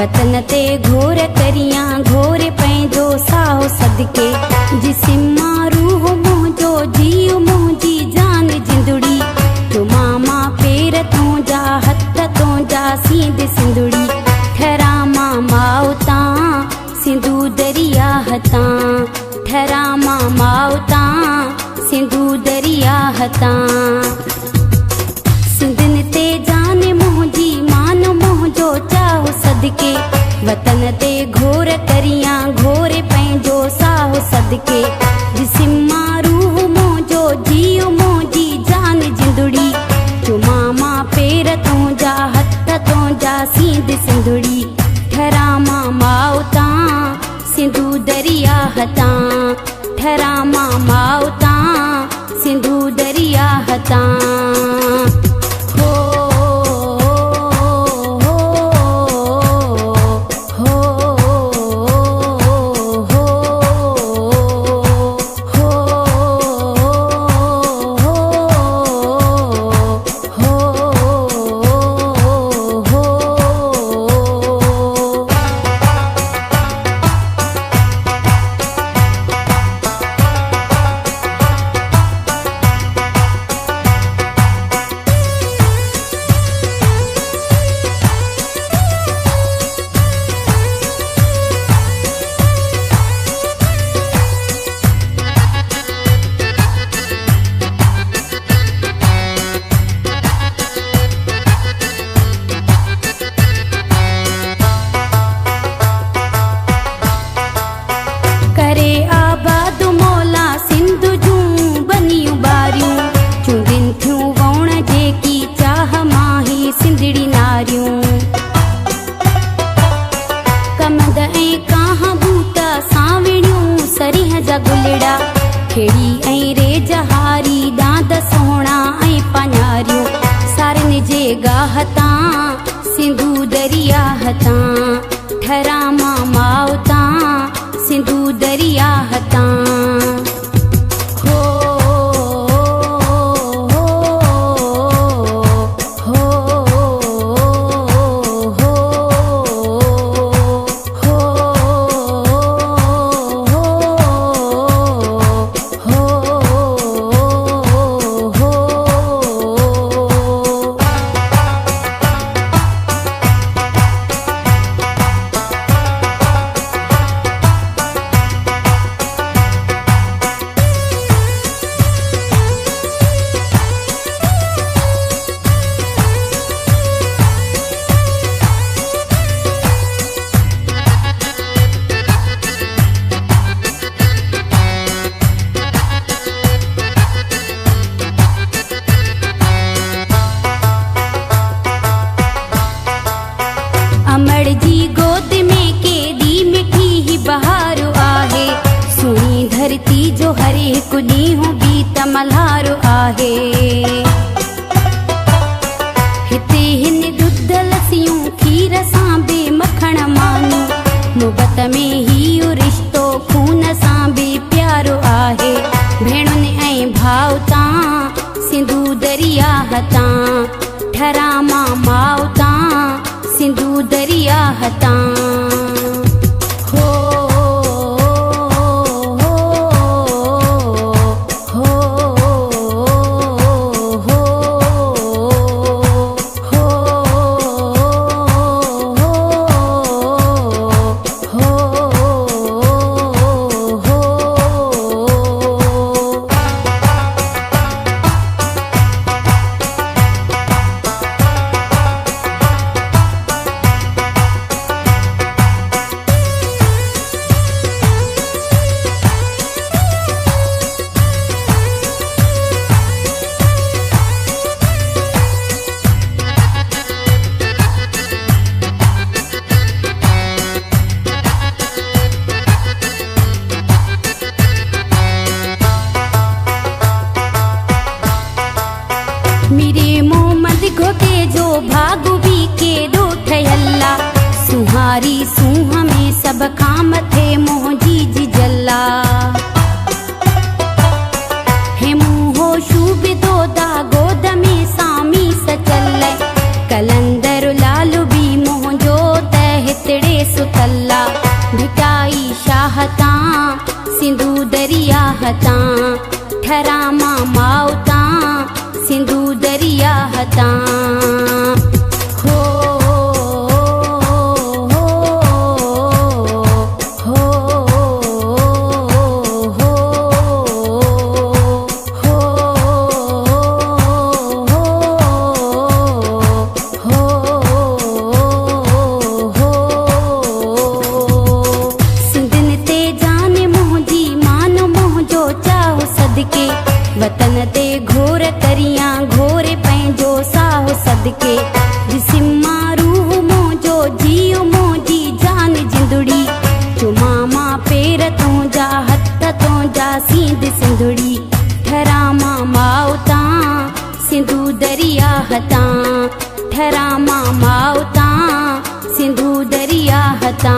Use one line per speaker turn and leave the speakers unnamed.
वतन ते घोर करियां घोर पैंजो साहो सदके जिसिमा रूह मुंहिंजो जीव मुंहिंजी जान जिंदड़ी तो मामा पेर तुंहिंजा हथ तुंहिंजा सींद सिंधुड़ी ठरा माउता सिंधु दरिया हता ठरा माउता सिंधु दरिया हता सिंधन ते जान मुंहिंजी मान मुंहिंजो चाहो सदके वतन ते घोर करियां घोर पंहिंजो साहो सदके जिसिमा रूह मुंहिंजो जीव मुंहिंजी जान जिंदड़ी तूं मामा पेर तुंहिंजा हथ तुंहिंजा सींद सिंधुड़ी ठरा माउता सिंधु दरिया हता ठरा माउता सिंधु दरिया हता गुलड़ा खेड़ी ऐं रे जहारी दांद सोहणा ऐं पन्यारियूं सारन जे गाहता सिंधु दरिया हता ठरा माउता सिंधु दरिया हता अमर जी गोद में केॾी मिठी ही बहारो आहे सुनी धरती जो हर हिकु ॾींहुं गीत मल्हारो आहे हिते हिन दुध लसियूं खीर सां बि मखण मानू मुहबत में ही रिश्तो खून सां बि प्यारो आहे भेणुनि ऐं भाउता सिंधु दरिया हता ठरा माउता सिंधु दरिया हता मेरे मोहम्मद घोटे जो भाग भी के दो ठयल्ला सुहारी सूह में सब खां मथे मोहजी जी जल्ला हे मुंहो शूब दो दा गोद में सामी सचल कलंदर लाल भी मोहजो त हिते सुतल्ला भिटाई शाहता सिंधु दरिया हता ठरामा माउता सिंधु दरिया हता हो वतन ते घोर करियां घोरे पंहिंजो साहो सदके जिसिमा रूह मोजो जियो मोजी जान जिंदड़ी चुमामा पेर तुंहिंजा हथ तुंहिंजा सींध सिंधड़ी ठरामा माउता सिंधु दरिया हता ठरामा माउता सिंधु दरिया हता